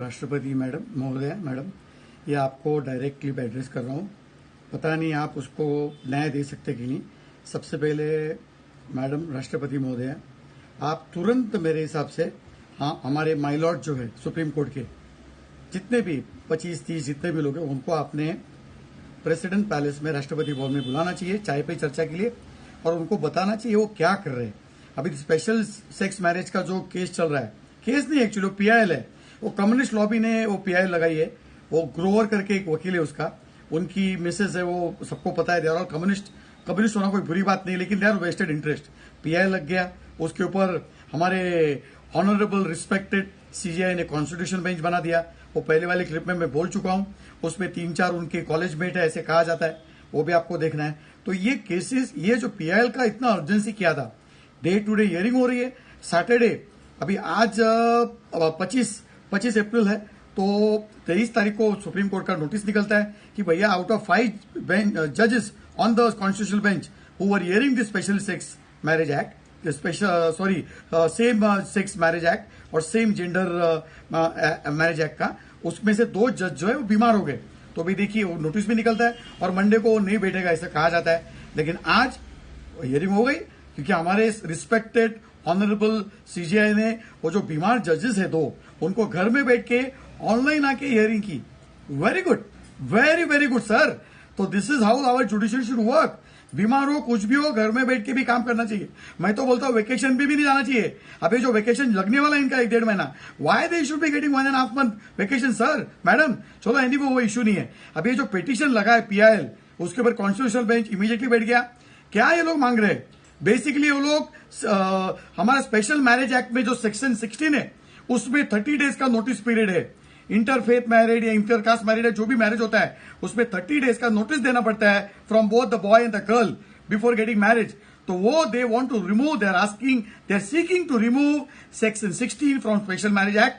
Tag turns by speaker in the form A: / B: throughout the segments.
A: राष्ट्रपति मैडम महोदय मैडम, ये आपको डायरेक्टली एड्रेस कर रहा हूँ। पता नहीं आप उसको न्याय दे सकते कि नहीं। सबसे पहले मैडम राष्ट्रपति महोदय, आप तुरंत मेरे हिसाब से हमारे माय लॉर्ड जो है सुप्रीम कोर्ट के जितने भी 25-30 जितने भी लोग हैं उनको आपने प्रेसिडेंट पैलेस में राष्ट्रपति भवन में बुलाना चाहिए चाय पे चर्चा के लिए, और उनको बताना चाहिए वो क्या कर रहे हैं। अभी स्पेशल सेक्स मैरिज का जो केस चल रहा है, केस नहीं एक्चुअली वो पीआईएल है, वो कम्युनिस्ट लॉबी ने वो पीआईएल लगाई है। वो ग्रोवर करके एक वकील है उसका, उनकी मिसेज है, वो सबको पता है। दे आर ऑल कम्युनिस्ट होना कोई बुरी बात नहीं, लेकिन they are vested interest. PIL लग गया, उसके ऊपर हमारे ऑनरेबल रिस्पेक्टेड सीजीआई ने कॉन्स्टिट्यूशन बेंच बना दिया। वो पहले वाले क्लिप में मैं बोल चुका हूं, उसमें 3-4 उनके कॉलेज मेट है ऐसे कहा जाता है, वो भी आपको देखना है। तो ये केसेस, ये जो पीआईएल का इतना अर्जेंसी किया था, डे टू डे हियरिंग हो रही है सैटरडे। अभी आज 25 अप्रैल है, तो 23 तारीख को सुप्रीम कोर्ट का नोटिस निकलता है कि भैया आउट ऑफ 5 जजेस on the constitutional bench who were hearing the special sex marriage act, same sex marriage act और सेम जेंडर मैरिज एक्ट का, उसमें से 2 जज जो है वो बीमार हो गए। तो भी देखिए वो नोटिस भी निकलता है और मंडे को नहीं बैठेगा ऐसा कहा जाता है, लेकिन आज हियरिंग हो गई क्योंकि हमारे रिस्पेक्टेड ऑनरेबल सीजीआई ने वो जो बीमार जजेस है 2 उनको घर में बैठ के ऑनलाइन आके हियरिंग की। Very good, very very good sir. तो this is how our judicial should work. बीमार हो कुछ भी हो, घर में बैठ के भी काम करना चाहिए। मैं तो बोलता हूं वेकेशन भी नहीं जाना चाहिए। अभी जो वेकेशन लगने वाला है इनका 1-1.5 महीना, why they should be getting 1.5 month vacation sir madam. चलो एनी वो इश्यू नहीं है। अभी ये जो पिटीशन लगा है पीआईएल, उसके ऊपर कॉन्स्टिट्यूशनल बेंच इमीडिएटली बैठ गया। क्या ये लोग मांग रहे हैं? बेसिकली वो लोग हमारा स्पेशल मैरिज एक्ट में जो सेक्शन 16 है उसमें 30 डेज का नोटिस पीरियड है। इंटरफेथ मैरिज या इंटरकास्ट मैरिज है, जो भी मैरिज होता है उसमें 30 डेज का नोटिस देना पड़ता है from both the boy and the girl before getting marriage. तो वो they want to remove, they are seeking to remove section 16 from special marriage act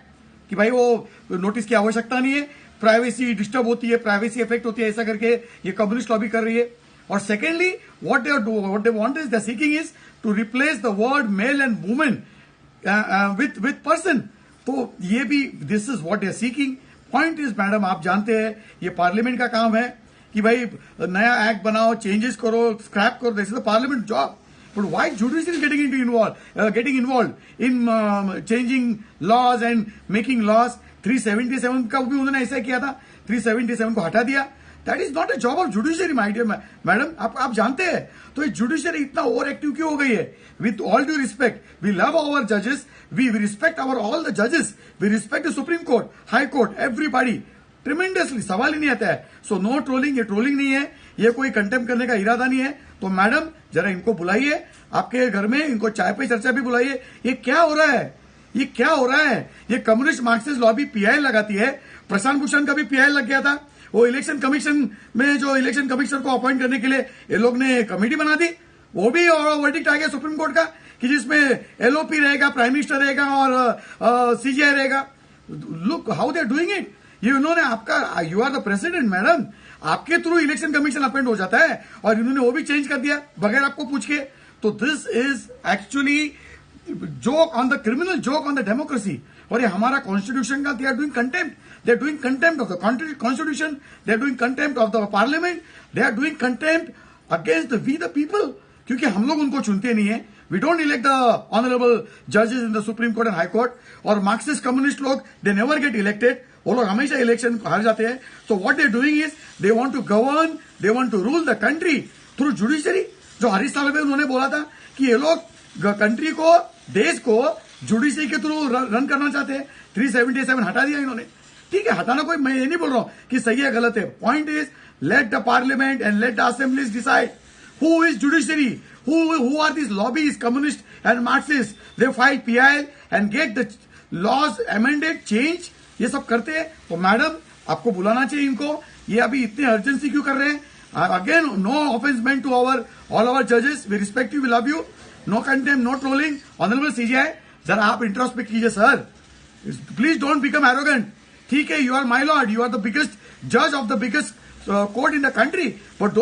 A: कि भाई वो नोटिस की आवश्यकता नहीं है, प्राइवेसी डिस्टर्ब होती है, प्राइवेसी इफेक्ट होती है, ऐसा करके ये कम्युनिस्ट लॉबी कर रही है। और secondly what they want is they're seeking is to replace the word male and woman with person. तो ये भी this is what they're seeking. Point is madam, आप जानते हैं ये पार्लियामेंट का काम है कि भाई नया एक्ट बनाओ, चेंजेस करो, स्क्रैप करो, this is the parliament job. But why judiciary is getting involved in changing laws and making laws? 377 का भी उन्होंने ऐसा किया था, 377 को हटा दिया. That is not a job of judiciary my dear madam. आप जानते हैं तो ये जुडिशियरी इतना ओवर एक्टिव क्यों हो गई है? With all due respect, we love our जजेस, we respect our all the जजेस, we respect the supreme court, high court, everybody tremendously. सवाल ही नहीं आता है. So no trolling. ये ट्रोलिंग नहीं है, ये कोई कंटेम्प्ट करने का इरादा नहीं है. तो मैडम जरा इनको बुलाइए आपके घर में, इनको चाय पे चर्चा भी बुलाइए. ये क्या हो रहा है? ये क्या हो रहा है? ये कम्युनिस्ट मार्क्सिस्ट लॉबी पीआईएल लगाती है. प्रशांत भूषण का भी पीआईएल लग गया था. वो इलेक्शन कमीशन में जो इलेक्शन कमिश्नर को अपॉइंट करने के लिए ये लोग ने कमेटी बना दी, वो भी वर्डिक्ट आ गया सुप्रीम कोर्ट का कि जिसमें एलओपी रहेगा, प्राइम मिनिस्टर रहेगा और सीजीआई रहेगा. Look how they are doing it. ये उन्होंने आपका, you are the president madam, आपके थ्रू इलेक्शन कमीशन अपॉइंट हो जाता है और इन्होंने वो भी चेंज कर दिया बगैर आपको पूछ के. तो this is actually joke on the criminal, joke on the democracy. और ये हमारा कॉन्स्टिट्यूशन का they are doing contempt. They are doing contempt of the constitution. They are doing contempt of the parliament. They are doing contempt against we the people. क्योंकि हम लोग उनको चुनते नहीं है. We don't elect the honorable judges in the Supreme Court and High Court. और Marxist communist लोग they never get elected. वो लोग हमेशा इलेक्शन हार जाते हैं. So what they are doing is they want to govern, they want to rule the country through judiciary. जो हरीश साल्वे उन्होंने बोला था कि ये लोग कंट्री को, देश को जुडिशरी के थ्रू रन करना चाहते हैं. 377 हटा दिया इन्होंने. ठीक है, हटाना कोई, मैं ये नहीं बोल रहा हूं कि सही है गलत है. Point is let the parliament and let the assemblies decide who is judiciary, who are this lobbies, communist and Marxist. They fight PIL and get the laws amended, change, ये सब करते हैं. तो मैडम आपको बुलाना चाहिए इनको. ये अभी इतने अर्जेंसी क्यों कर रहे हैं? Again no offence meant to all our जजेस, we respect you, we love you. No contempt, no trolling. Honourable CJI जरा आप इंट्रोस्पेक्ट कीजिए sir. Please don't become arrogant. ठीक है, you are my lord, you are the biggest जज of the biggest court in the country, but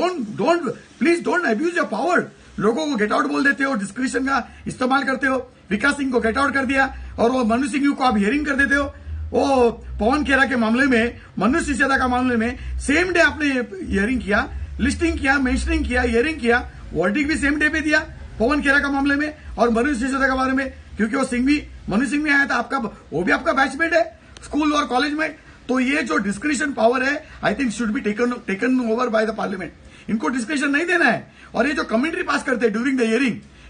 A: please don't abuse your power. लोगों को get out बोल देते हो, डिस्क्रिप्शन का इस्तेमाल करते हो. विकास सिंह को गेट आउट कर दिया और वो मनु सिंह को आप हियरिंग कर देते हो. वो पवन खेरा के मामले में, मनुष्य सिसोदिया का मामले में सेम डे आपने हियरिंग किया, लिस्टिंग किया, मेंशनिंग किया, हियरिंग किया, वर्डिक्ट भी सेम डे पे दिया पवन खेरा का मामले में और मनुष्य सिसोदिया के बारे में, क्योंकि वो मनुष्य सिंह भी आया था आपका, वो भी आपका बैचमेट है स्कूल और कॉलेज में। तो ये जो डिस्क्रिशन पावर है, I think should be taken over by the parliament. इनको डिस्क्रिशन नहीं देना है। और ये जो कमेंट्री पास करते हैं ड्यूरिंग द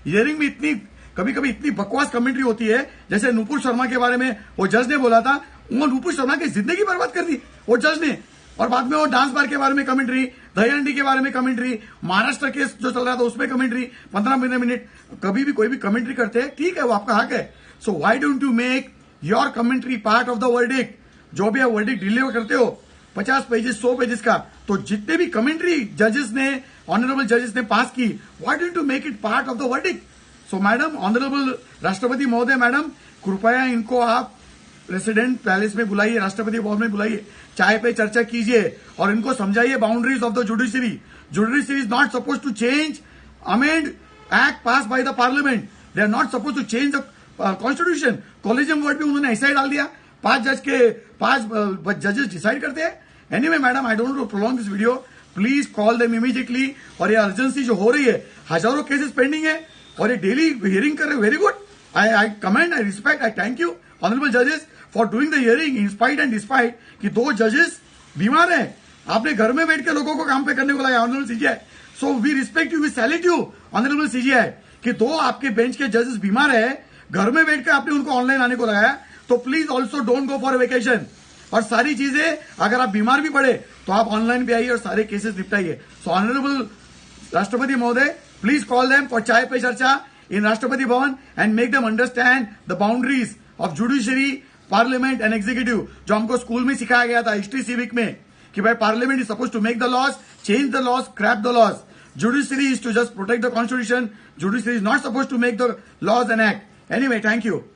A: हियरिंग में इतनी कभी कभी इतनी बकवास कमेंट्री होती है। जैसे नुपुर शर्मा के बारे में वो जज ने बोला था, वो नुपुर शर्मा की जिंदगी बर्बाद कर दी वो जज ने। और बाद में वो डांस बार के बारे में कमेंट्री, दहीहंडी के बारे में कमेंट्री, महाराष्ट्र केस जो चल रहा था उसमें कमेंट्री, 15 मिनट कभी भी कोई भी कमेंट्री करते हैं, ठीक है, वो आपका हक है। So why don't you make your commentary part of the verdict? जो भी आप वर्डिक्ट डिलीवर करते हो 50 पेजेस 100 पेजेस का, तो जितने भी कमेंट्री जजेस ने, ऑनरेबल जजेस ने पास की, why don't you make it part of the verdict? So madam, honourable राष्ट्रपति महोदय, मैडम कृपया इनको आप प्रेसिडेंट पैलेस में बुलाइए, राष्ट्रपति भवन में बुलाइए, चाय पे चर्चा कीजिए और इनको समझाइए boundaries of the judiciary. Judiciary is not suppose to change, amend act pass by the parliament. They are not suppose to change the constitution. Collegium word भी उन्होंने ऐसा ही डाल दिया, 5 जजेस डिसाइड करते हैं। Anyway madam, I don't prolong this video, please call them immediately. और ये अर्जेंसी जो हो रही है, हजारों केसेस पेंडिंग है और ये डेली हियरिंग कर रहे हैं, very good. I commend, I respect, I thank you honourable जजेस for doing the hearing in spite and despite कि 2 जजेस बीमार हैं, आपने घर में बैठ के लोगों को काम पे करने को लगाया honourable CJI. So we respect you, we salute you honourable CJI कि 2 आपके बेंच के जजेस बीमार है, घर में बैठ के आपने उनको ऑनलाइन आने को लगाया। तो please also don't go for vacation. और सारी चीजें, अगर आप बीमार भी पड़े तो आप ऑनलाइन भी आइए और सारे केसेस निपटाइए। सो ऑनरेबल राष्ट्रपति महोदय, प्लीज कॉल देम फॉर चाय पे चर्चा इन Rashtrapati Bhavan and make them understand the boundaries of judiciary, parliament and executive. जो हमको स्कूल में सिखाया गया था हिस्ट्री सिविक में कि भाई parliament is suppose to make the laws, change the laws, scrap the laws. Judiciary is to just protect the constitution. Judiciary is not supposed to make the laws and act. Anyway, thank you.